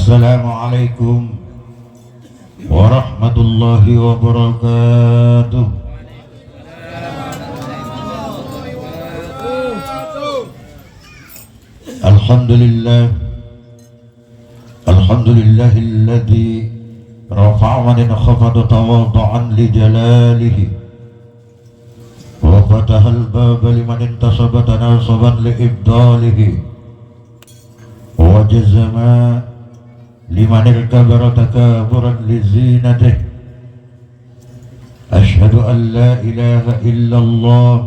Assalamualaikum warahmatullahi wabarakatuh. Alhamdulillahilladzi rafa'a man khafada tawadhu'an li jalalihi wa fataha al-baba liman intasaba tanasaban li ibdalihi wa jazama liman irkabara takaburan li zinatihi. Ashhadu an la ilaha illallah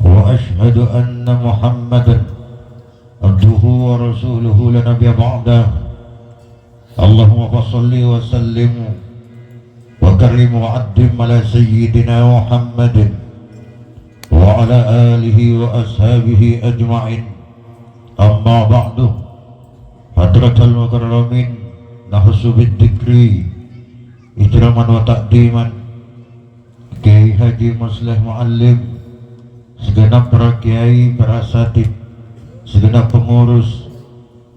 wa ashhadu anna Muhammadan abduhu wa rasuluhu la nabiyya ba'dah. Allahumma salli wa sallim wa karrim wa addim ala sayyidina Muhammadin wa ala alihi wa ashabihi ajma'in. Amma ba'du. Hadratal mukarramin, nahsu bidzikri ikraman wa taqdiman. Kiai Haji Musleh Muallim, segenap para kiai, para asatid, segenap pengurus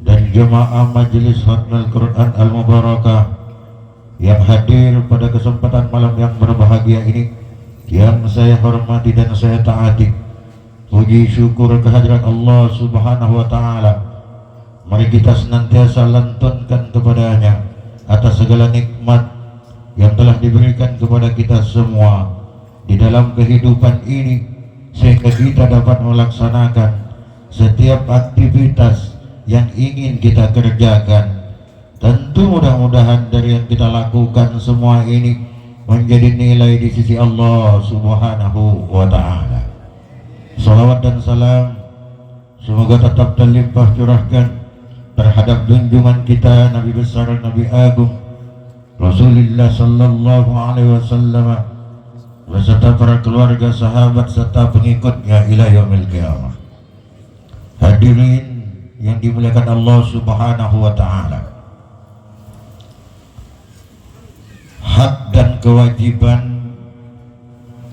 dan jemaah majelis Khatmul Quran Al-Mubarakah yang hadir pada kesempatan malam yang berbahagia ini, yang saya hormati dan saya taati. Puji syukur kehadirat Allah Subhanahu wa Ta'ala. Mari kita senantiasa lantunkan kepadanya atas segala nikmat yang telah diberikan kepada kita semua di dalam kehidupan ini, sehingga kita dapat melaksanakan setiap aktivitas yang ingin kita kerjakan. Tentu mudah-mudahan dari yang kita lakukan semua ini menjadi nilai di sisi Allah Subhanahu wa Ta'ala. Salawat dan salam semoga tetap terlimpah curahkan terhadap junjungan kita Nabi besar, Nabi agung Rasulullah sallallahu alaihi wasallam beserta para keluarga, sahabat serta pengikutnya ila yaumil qiyamah. Hadirin yang dimuliakan Allah Subhanahu wa Ta'ala, hak dan kewajiban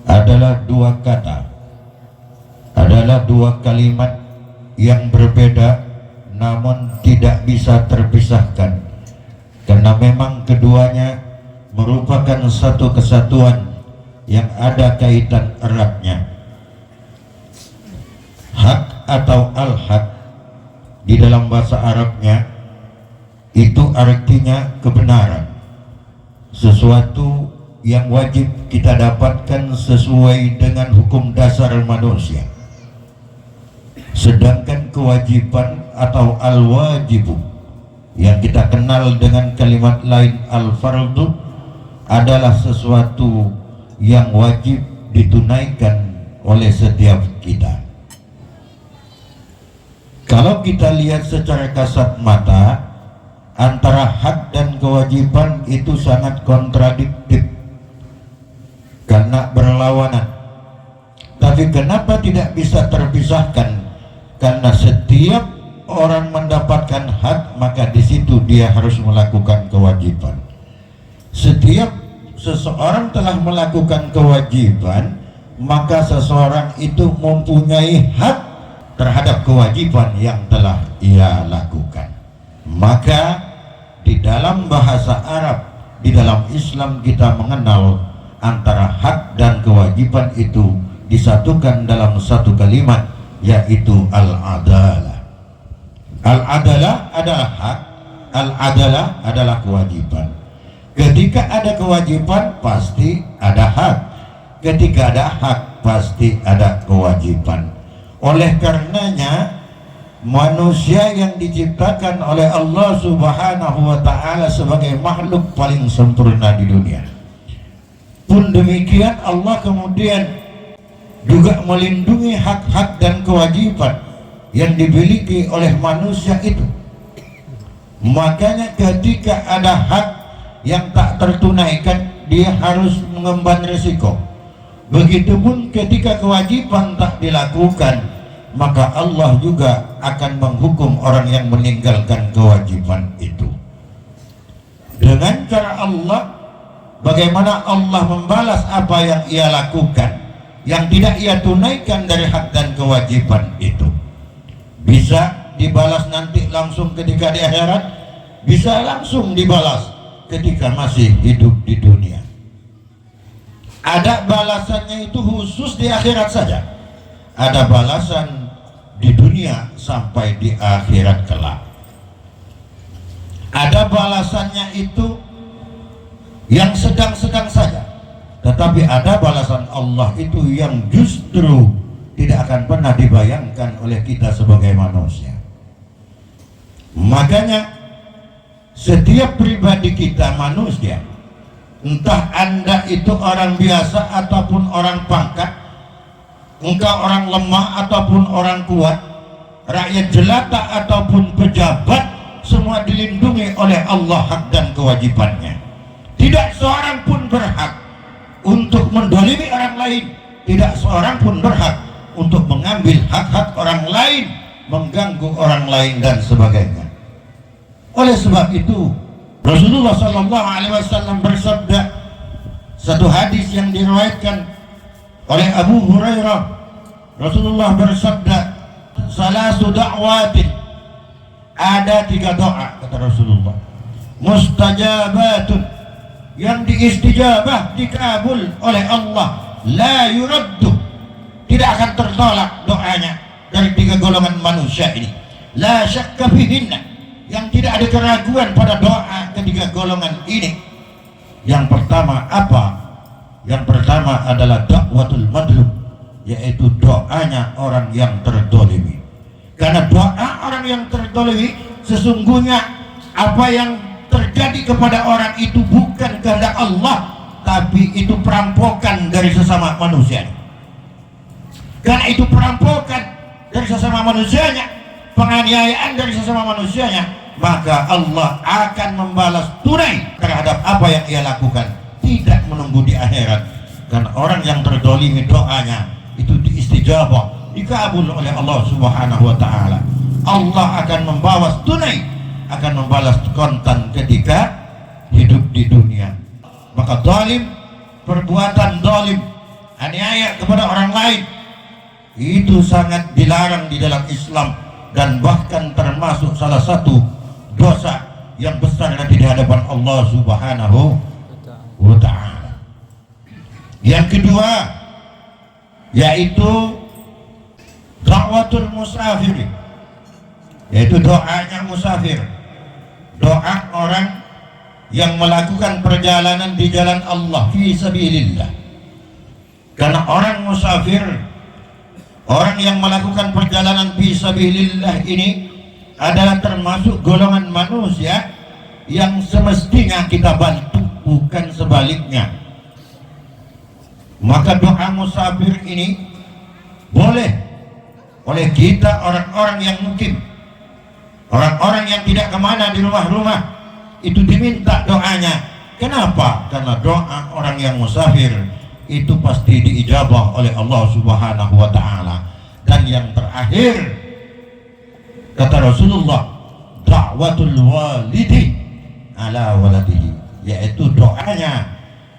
adalah dua kata, adalah dua kalimat yang berbeda namun tidak bisa terpisahkan, karena memang keduanya merupakan satu kesatuan yang ada kaitan eratnya. Hak atau al-haq di dalam bahasa Arabnya itu artinya kebenaran, sesuatu yang wajib kita dapatkan sesuai dengan hukum dasar manusia. Sedangkan kewajiban atau al-wajibu yang kita kenal dengan kalimat lain al-fardu adalah sesuatu yang wajib ditunaikan oleh setiap kita. Kalau kita lihat secara kasat mata, antara hak dan kewajiban itu sangat kontradiktif karena berlawanan. Tapi kenapa tidak bisa terpisahkan? Karena setiap orang mendapatkan hak, maka di situ dia harus melakukan kewajiban. Setiap seseorang telah melakukan kewajiban, maka seseorang itu mempunyai hak terhadap kewajiban yang telah ia lakukan. Maka di dalam bahasa Arab, di dalam Islam kita mengenal antara hak dan kewajiban itu disatukan dalam satu kalimat, yaitu al-adalah. Al-adalah adalah hak, al-adalah adalah kewajiban. Ketika ada kewajiban pasti ada hak, ketika ada hak pasti ada kewajiban. Oleh karenanya manusia yang diciptakan oleh Allah Subhanahu wa Ta'ala sebagai makhluk paling sempurna di dunia, pun demikian Allah kemudian juga melindungi hak-hak dan kewajiban yang dimiliki oleh manusia itu. Makanya ketika ada hak yang tak tertunaikan, dia harus mengemban risiko. Begitupun ketika kewajiban tak dilakukan, maka Allah juga akan menghukum orang yang meninggalkan kewajiban itu. Dengan cara Allah, bagaimana Allah membalas apa yang ia lakukan, yang tidak ia tunaikan dari hak dan kewajiban itu? Bisa dibalas nanti langsung ketika di akhirat, bisa langsung dibalas ketika masih hidup di dunia. Ada balasannya itu khusus di akhirat saja, ada balasan di dunia sampai di akhirat kelak. Ada balasannya itu yang sedang-sedang saja, tetapi ada balasan Allah itu yang justru tidak akan pernah dibayangkan oleh kita sebagai manusia. Makanya setiap pribadi kita manusia, entah Anda itu orang biasa ataupun orang pangkat, engkau orang lemah ataupun orang kuat, rakyat jelata ataupun pejabat, semua dilindungi oleh Allah hak dan kewajibannya. Tidak seorang pun berhak untuk mendolimi orang lain, tidak seorang pun berhak untuk mengambil hak-hak orang lain, mengganggu orang lain dan sebagainya. Oleh sebab itu Rasulullah SAW bersabda, satu hadis yang diriwayatkan oleh Abu Hurairah, Rasulullah bersabda, salasu da'watin, ada 3 doa kata Rasulullah, mustajabatun, yang diistijabah, dikabul oleh Allah, la yuraddu, tidak akan tertolak doanya dari 3 golongan manusia ini, la syakka fihinna, yang tidak ada keraguan pada doa ketiga golongan ini. Yang pertama apa? Yang pertama adalah dakwatul madlum, yaitu doanya orang yang terdolimi. Karena doa orang yang terdolimi, sesungguhnya apa yang terjadi kepada orang itu bukan kehendak Allah, tapi itu perampokan dari sesama manusia. Karena itu perampokan dari sesama manusianya, penganiayaan dari sesama manusianya, maka Allah akan membalas tunai terhadap apa yang ia lakukan, tidak menunggu di akhirat. Karena orang yang terdolimi doanya itu diistijabah, dikabul oleh Allah Subhanahu wa ta'ala. Allah akan membalas tunai, akan membalas kontan ketika hidup di dunia. Maka zalim, perbuatan zalim, aniaya kepada orang lain, itu sangat dilarang di dalam Islam, dan bahkan termasuk salah satu dosa yang besar nanti di hadapan Allah Subhanahu wa ta'ala. Yang kedua yaitu dakwatul musafir, yaitu doanya musafir, doa orang yang melakukan perjalanan di jalan Allah fi sabilillah. Karena orang musafir, orang yang melakukan perjalanan fi sabilillah ini adalah termasuk golongan manusia yang semestinya kita bantu, bukan sebaliknya. Maka doa musafir ini boleh oleh kita, orang-orang yang mukim, orang-orang yang tidak kemana di rumah-rumah, itu diminta doanya. Kenapa? Karena doa orang yang musafir itu pasti diijabah oleh Allah Subhanahu wa ta'ala. Dan yang terakhir kata Rasulullah, da'watul walidi ala waladihi, yaitu doanya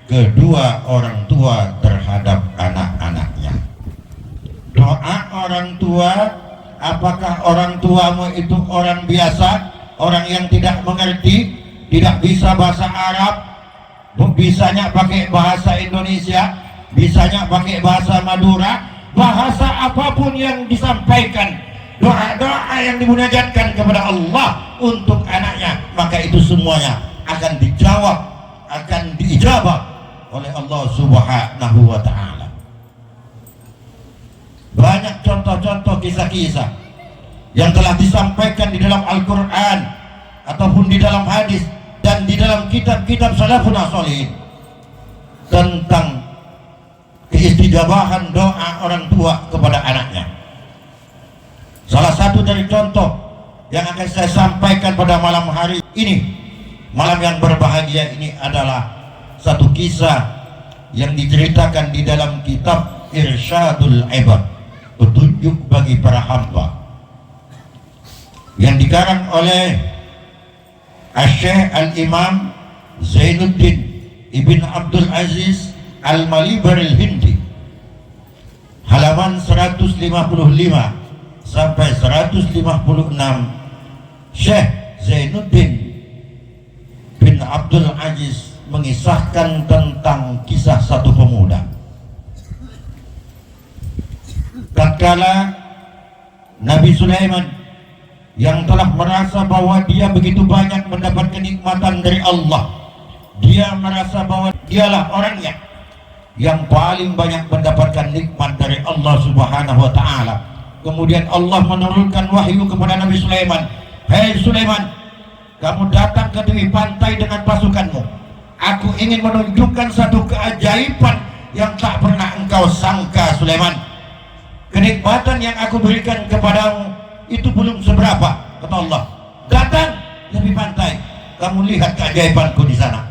kedua orang tua terhadap anak-anaknya. Doa orang tua, apakah orang tuamu itu orang biasa, orang yang tidak mengerti, tidak bisa bahasa Arab, bisanya pakai bahasa Indonesia, bisanya pakai bahasa Madura, bahasa apapun yang disampaikan, doa-doa yang dimunajatkan kepada Allah untuk anaknya, maka itu semuanya akan dijawab, akan diijabah oleh Allah Subhanahu wa ta'ala. Banyak contoh-contoh kisah-kisah yang telah disampaikan di dalam Al-Quran ataupun di dalam hadis dan di dalam kitab-kitab salafun sholihin tentang keistijabahan doa orang tua kepada anaknya. Salah satu dari contoh yang akan saya sampaikan pada malam hari ini, malam yang berbahagia ini, adalah satu kisah yang diceritakan di dalam kitab Irsyadul Ibad, petunjuk bagi para hamba, yang dikarang oleh Asy-Syaikh Al-Imam Zainuddin Ibn Abdul Aziz Al-Malibar Al-Hindi, halaman 155 sampai 156 Syekh Zainuddin bin Abdul Aziz mengisahkan tentang kisah satu pemuda. Tatkala Nabi Sulaiman yang telah merasa bahwa dia begitu banyak mendapat kenikmatan dari Allah, dia merasa bahwa dialah orangnya yang paling banyak mendapatkan nikmat dari Allah Subhanahu wa Ta'ala. Kemudian Allah menurunkan wahyu kepada Nabi Sulaiman, "Hei Sulaiman, kamu datang ke tepi pantai dengan pasukanmu. Aku ingin menunjukkan satu keajaiban yang tak pernah engkau sangka, Sulaiman. Kenikmatan yang aku berikan kepadamu itu belum seberapa," kata Allah. "Datang ke tepi pantai, kamu lihat keajaibanku di sana."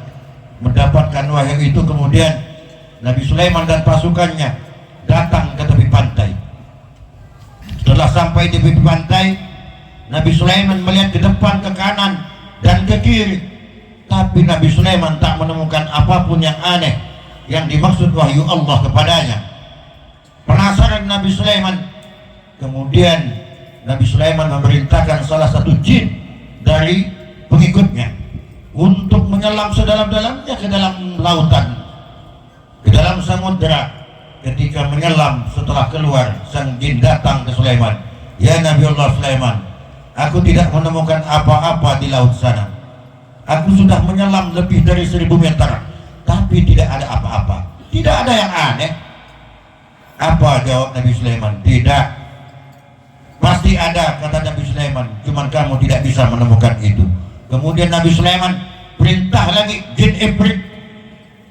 Mendapatkan wahyu itu, kemudian Nabi Sulaiman dan pasukannya datang ke tepi pantai. Setelah sampai di tepi pantai, Nabi Sulaiman melihat ke depan, ke kanan, dan ke kiri, tapi Nabi Sulaiman tak menemukan apapun yang aneh yang dimaksud wahyu Allah kepadanya. Penasaran Nabi Sulaiman, kemudian Nabi Sulaiman memerintahkan salah satu jin dari pengikutnya untuk menyelam sedalam-dalamnya ke dalam lautan, ke dalam samudera. Ketika menyelam, setelah keluar, sang jin datang ke Sulaiman, "Ya Nabi Allah Sulaiman, aku tidak menemukan apa-apa di laut sana. Aku sudah menyelam lebih dari 1000 meter, tapi tidak ada apa-apa. Tidak ada yang aneh." Apa jawab Nabi Sulaiman? "Tidak, pasti ada," kata Nabi Sulaiman, "cuman kamu tidak bisa menemukan itu." Kemudian Nabi Sulaiman perintah lagi jin Ifrit,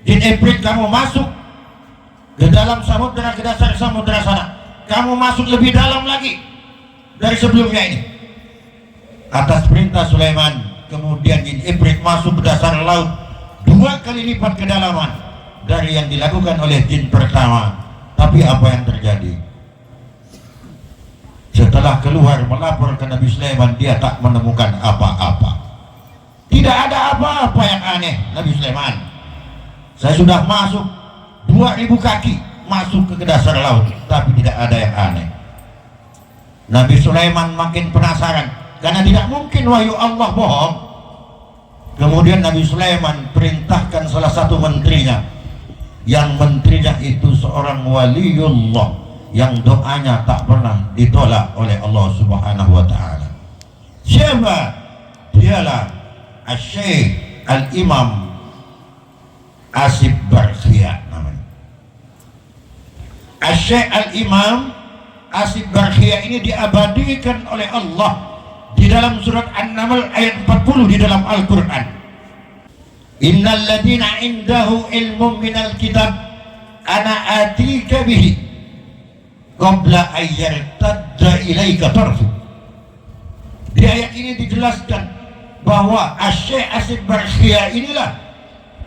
"Jin Ifrit, kamu masuk ke dalam samudera, ke dasar samudera sana. Kamu masuk lebih dalam lagi dari sebelumnya ini." Atas perintah Sulaiman, kemudian jin Ifrit masuk ke dasar laut 2 kali lipat kedalaman dari yang dilakukan oleh jin pertama. Tapi apa yang terjadi? Setelah keluar melapor ke Nabi Sulaiman, dia tak menemukan apa-apa. Tidak ada apa-apa yang aneh, Nabi Sulaiman. Saya sudah masuk 2000 kaki masuk ke dasar laut, tapi tidak ada yang aneh. Nabi Sulaiman makin penasaran, karena tidak mungkin wahyu Allah bohong. Kemudian Nabi Sulaiman perintahkan salah satu menterinya, yang menterinya itu seorang waliullah yang doanya tak pernah ditolak oleh Allah Subhanahu wa Ta'ala. Siapa? Dialah Asy-Syaikh Al-Imam Asib Barkhia namanya. Asy-Syaikh Al-Imam Asib Barkhia ini diabadikan oleh Allah di dalam surat An-Naml ayat 40 di dalam Al-Quran. "Innal ladina indahu ilmun minal kitab ana atika bihi qabla ayyartadda ilaika tarfu." Di ayat ini dijelaskan bahwa Asy-Syaikh Asib Barkhia inilah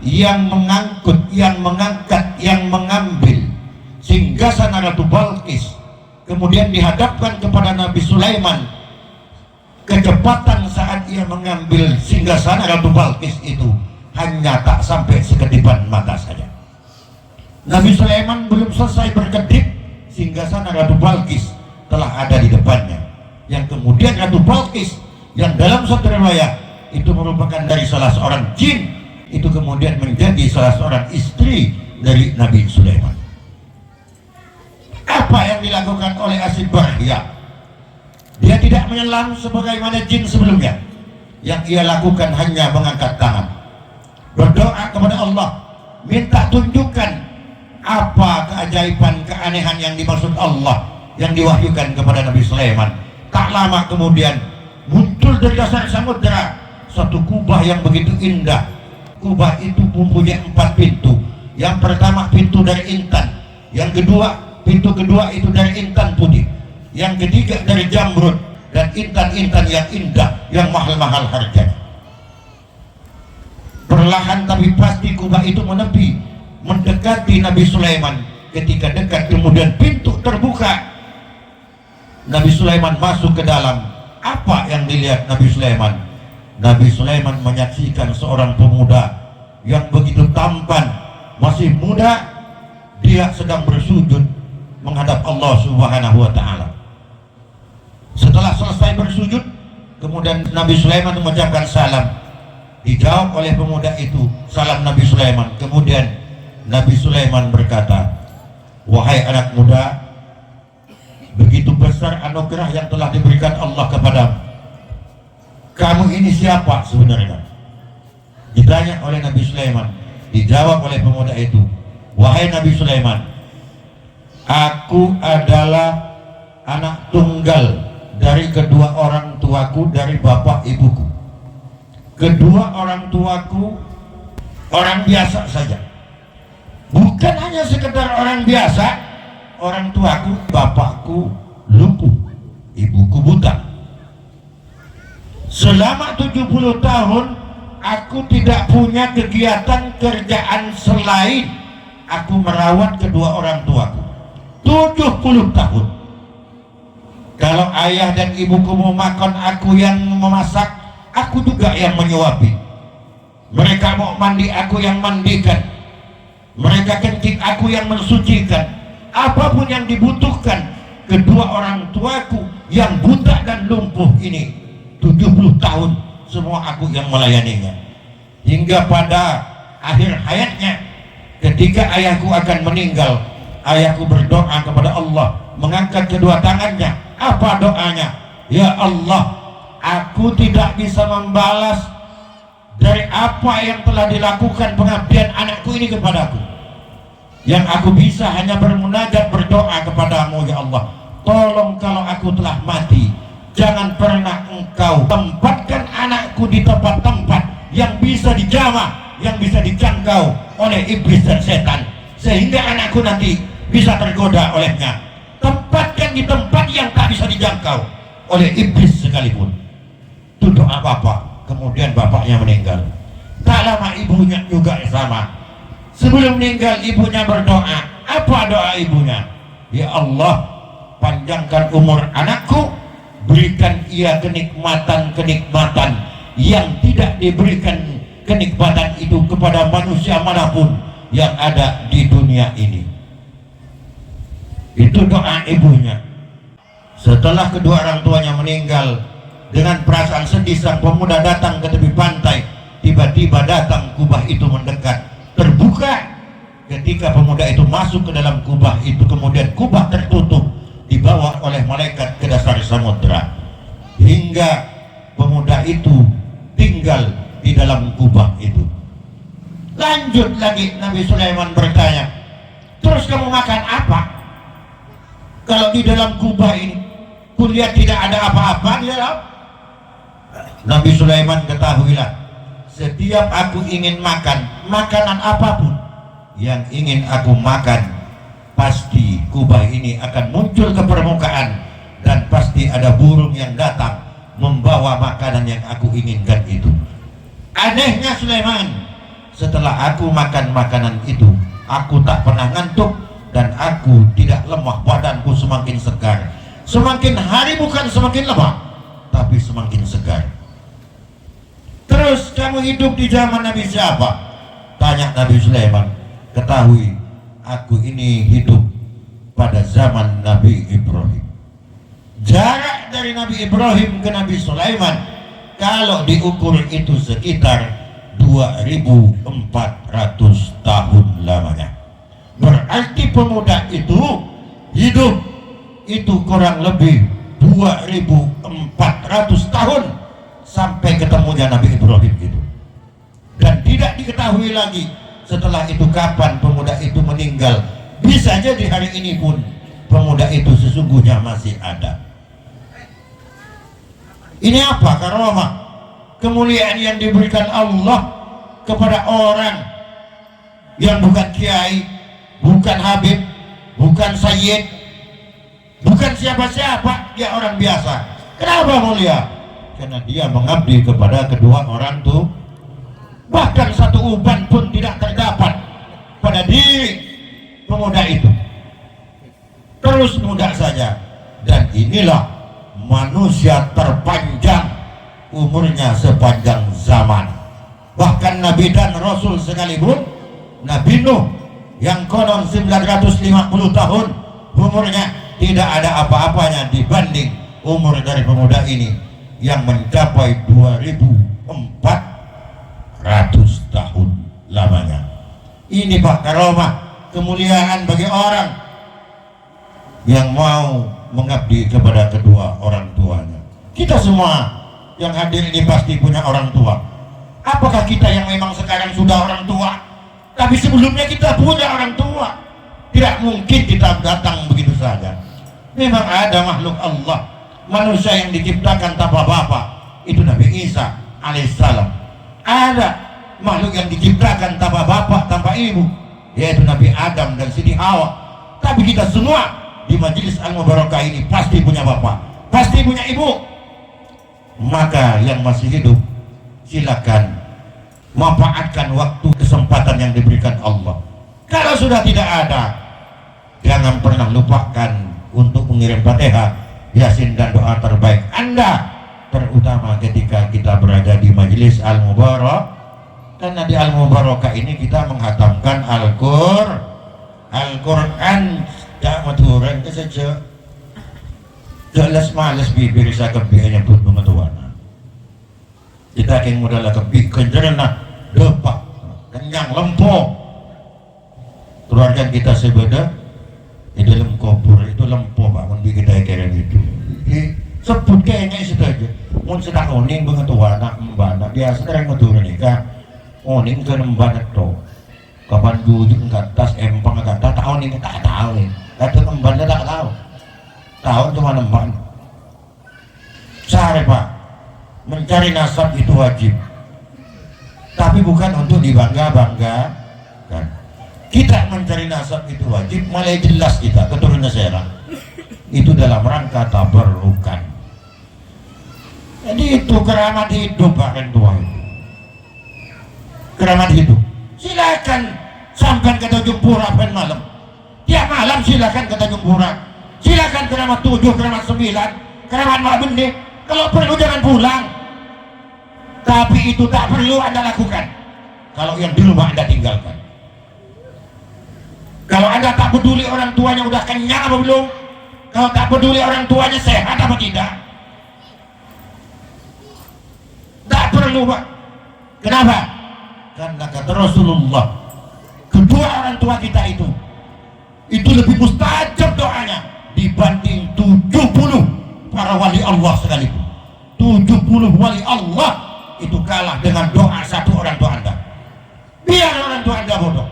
yang mengangkut, yang mengangkat, yang mengambil singgasana Ratu Balqis, kemudian dihadapkan kepada Nabi Sulaiman. Kecepatan saat ia mengambil singgasana Ratu Balqis itu hanya tak sampai sekedipan mata saja. Nabi Sulaiman belum selesai berkedip, singgasana Ratu Balqis telah ada di depannya. Yang kemudian Ratu Balqis yang dalam satu riwayat itu merupakan dari salah seorang jin, itu kemudian menjadi salah seorang istri dari Nabi Sulaiman. Apa yang dilakukan oleh Asib Barkhia? Dia tidak menyelam sebagaimana jin sebelumnya. Yang ia lakukan hanya mengangkat tangan, berdoa kepada Allah, minta tunjukkan apa keajaiban, keanehan yang dimaksud Allah yang diwahyukan kepada Nabi Sulaiman. Tak lama kemudian muncul dari dasar samudera satu kubah yang begitu indah. Kubah itu mempunyai 4 pintu. Yang pertama pintu dari intan, yang kedua pintu kedua itu dari intan putih, yang ketiga dari jamrud, dan intan-intan yang indah yang mahal-mahal harganya. Perlahan tapi pasti kubah itu menepi mendekati Nabi Sulaiman. Ketika dekat kemudian pintu terbuka, Nabi Sulaiman masuk ke dalam. Apa yang dilihat Nabi Sulaiman? Nabi Sulaiman menyaksikan seorang pemuda yang begitu tampan, masih muda, dia sedang bersujud menghadap Allah Subhanahu wa Ta'ala. Setelah selesai bersujud, kemudian Nabi Sulaiman mengucapkan salam. Dijawab oleh pemuda itu salam Nabi Sulaiman. Kemudian Nabi Sulaiman berkata, wahai anak muda, begitu besar anugerah yang telah diberikan Allah kepadamu. Kamu ini siapa sebenarnya? Ditanya oleh Nabi Sulaiman. Dijawab oleh pemuda itu, wahai Nabi Sulaiman, aku adalah anak tunggal dari kedua orang tuaku dari bapak ibuku. Kedua orang tuaku orang biasa saja. Bukan hanya sekedar orang biasa, orang tuaku, bapakku lumpuh, ibuku buta. Selama 70 tahun aku tidak punya kegiatan kerjaan selain aku merawat kedua orang tuaku. 70 tahun. Kalau ayah dan ibuku mau makan, aku yang memasak, aku juga yang menyuapi. Mereka mau mandi, aku yang mandikan. Mereka kencing, aku yang mensucikan. Apapun yang dibutuhkan kedua orang tuaku yang buta dan lumpuh ini, 70 tahun semua aku yang melayaninya. Hingga pada akhir hayatnya, ketika ayahku akan meninggal, ayahku berdoa kepada Allah, mengangkat kedua tangannya. Apa doanya? Ya Allah, aku tidak bisa membalas dari apa yang telah dilakukan pengabdian anakku ini kepadaku. Yang aku bisa hanya bermunajat, berdoa kepadamu, ya Allah, tolong kalau aku telah mati, jangan pernah engkau tempatkan anakku di tempat-tempat yang bisa dijamah, yang bisa dijangkau oleh iblis dan setan, sehingga anakku nanti bisa tergoda olehnya. Tempatkan di tempat yang tak bisa dijangkau oleh iblis sekalipun. Itu doa bapak. Kemudian bapaknya meninggal. Tak lama ibunya juga sama. Sebelum meninggal ibunya berdoa. Apa doa ibunya? Ya Allah, panjangkan umur anakku, berikan ia kenikmatan-kenikmatan yang tidak diberikan kenikmatan itu kepada manusia manapun yang ada di dunia ini. Itu doa ibunya. Setelah kedua orang tuanya meninggal, dengan perasaan sedih sang pemuda datang ke tepi pantai. Tiba-tiba datang kubah itu mendekat, terbuka. Ketika pemuda itu masuk ke dalam kubah itu, kemudian kubah tertutup, dibawa oleh malaikat ke dasar samudra, hingga pemuda itu tinggal di dalam kubah itu. Lanjut lagi, Nabi Sulaiman bertanya, terus kamu makan apa? Kalau di dalam kubah ini kulihat tidak ada apa-apa di dalam. Nabi Sulaiman, ketahuilah, setiap aku ingin makan makanan apapun yang ingin aku makan, pasti kubah ini akan muncul ke permukaan dan pasti ada burung yang datang membawa makanan yang aku inginkan itu. Anehnya Sulaiman, setelah aku makan makanan itu, aku tak pernah ngantuk dan aku tidak lemah, badanku semakin segar. Semakin hari bukan semakin lemah, tapi semakin segar. Terus kamu hidup di zaman Nabi siapa? Tanya Nabi Sulaiman. Ketahui, aku ini hidup pada zaman Nabi Ibrahim. Jarak dari Nabi Ibrahim ke Nabi Sulaiman, kalau diukur itu sekitar 2400 tahun lamanya. Berarti pemuda itu hidup itu kurang lebih 2400 tahun sampai ketemunya Nabi Ibrahim itu. Dan tidak diketahui lagi setelah itu kapan pemuda itu meninggal. Bisa jadi hari ini pun pemuda itu sesungguhnya masih ada. Ini apa? Karomah, kemuliaan yang diberikan Allah kepada orang yang bukan kiai, bukan habib, bukan sayyid, bukan siapa-siapa, dia orang biasa. Kenapa mulia? Karena dia mengabdi kepada kedua orang tuh. Bahkan satu uban pun tidak terdapat pada diri pemuda itu. Terus muda saja. Dan inilah manusia terpanjang umurnya sepanjang zaman. Bahkan Nabi dan Rasul sekalipun, Nabi Nuh yang konon 950 tahun umurnya, tidak ada apa-apanya dibanding umur dari pemuda ini yang mencapai 2400 tahun lamanya. Ini Pak karomah, kemuliaan bagi orang yang mau mengabdi kepada kedua orang tuanya. Kita semua yang hadir ini pasti punya orang tua. Apakah kita yang memang sekarang sudah orang tua, tapi sebelumnya kita punya orang tua? Tidak mungkin kita datang begitu saja. Memang ada makhluk Allah, manusia yang diciptakan tanpa bapak, itu Nabi Isa alaihissalam. Ada makhluk yang diciptakan tanpa bapak, tanpa ibu, yaitu Nabi Adam dan Siti Hawa. Tapi kita semua di majelis Al-Mubarakah ini pasti punya bapak, pasti punya ibu. Maka yang masih hidup, silakan manfaatkan waktu kesempatan yang diberikan Allah. Kalau sudah tidak ada, jangan pernah lupakan untuk mengirim Fatihah, Yasin dan doa terbaik Anda, terutama ketika kita berada di majelis Al-Mubarak. Karena di Al-Mubarakah ini kita menghatamkan Al-Quran. Tak maturan ke saja. Jelas malas bibir saya kebiayanya pun pengetahuan. Kita akan modal kebi kencerna depak kenyang lempo. Keluarga kita sebeda di dalam kubur itu lempo Pak, mun kita kira itu. Sebut kayaknya itu saja. Mun sedang oning pengetahuan anak mbana biasa sering meturun nikah. Oning ke mbana to. Kapan jujuk ke atas empang ke atas tahun ini tak tahu. Kata mbana tak tahu. Tahun cuma nemban. Sare Pak, mencari nasab itu wajib, tapi bukan untuk dibangga-banggakan. Kita mencari nasab itu wajib, mulai jelas kita keturunan Serang itu dalam rangka tabarrukan. Jadi itu keramat hidup Pak Rentua itu. Keramat hidup. Silakan sampai ke Tanjung Pura pen malam. Tiap malam silakan ke Tanjung Pura. Silakan keramat 7, keramat 9, keramat Ma'bendi. Kalau perlu jangan pulang. Tapi itu tak perlu Anda lakukan. Kalau yang di rumah Anda tinggalkan. Kalau Anda tak peduli orang tuanya udah kenyang apa belum, kalau tak peduli orang tuanya sehat apa tidak, tak perlu Pak. Kenapa? Karena kata Rasulullah, kedua orang tua kita itu lebih mustajab doanya dibanding 70 para wali Allah sekalipun. 70 wali Allah itu kalah dengan doa satu orang tua Anda. Biar orang tua Anda bodoh,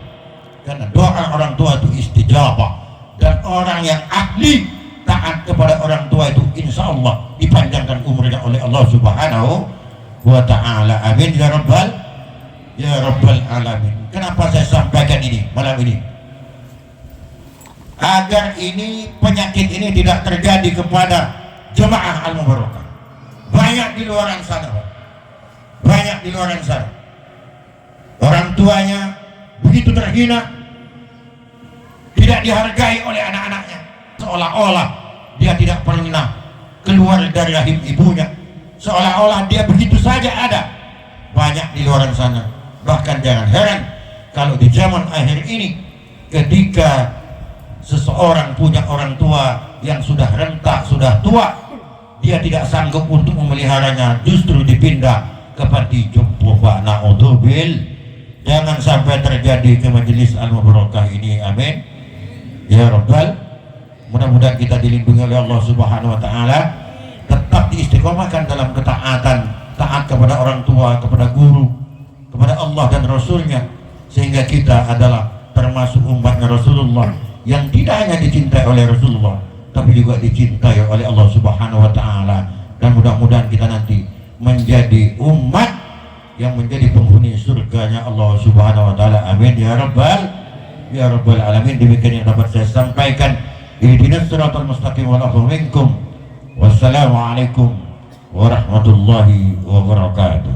karena doa orang tua itu istijabah, dan orang yang ahli taat kepada orang tua itu insya Allah dipanjangkan umurnya oleh Allah Subhanahu wa ta'ala. Amin ya rabbal alamin. Kenapa saya sampaikan ini malam ini? Agar ini penyakit ini tidak terjadi kepada jemaah Al-Mubarakah. Banyak di luar sana, banyak di luar sana orang tuanya begitu terhina, tidak dihargai oleh anak-anaknya, seolah-olah dia tidak pernah keluar dari rahim ibunya, seolah-olah dia begitu saja ada. Banyak di luar sana. Bahkan jangan heran kalau di zaman akhir ini ketika seseorang punya orang tua yang sudah rentak, sudah tua, dia tidak sanggup untuk memeliharanya, justru dipindah ke panti jompo Pak. Na'udzubil. Jangan sampai terjadi ke majelis Al-Mubarakah ini. Amin ya rabbal. Mudah-mudahan kita dilindungi oleh Allah Subhanahu wa ta'ala, tetap diistiqomahkan dalam ketaatan, taat kepada orang tua, kepada guru, kepada Allah dan Rasulnya, sehingga kita adalah termasuk umatnya Rasulullah yang tidak hanya dicintai oleh Rasulullah tapi juga dicintai oleh Allah Subhanahu wa ta'ala. Dan mudah-mudahan kita nanti menjadi umat yang menjadi penghuni surganya Allah Subhanahu wa ta'ala. Amin ya rabbal alamin. Demikian yang dapat saya sampaikan. Ihdinas siratal mustaqim wal afu minkum. Wassalamualaikum warahmatullahi wabarakatuh.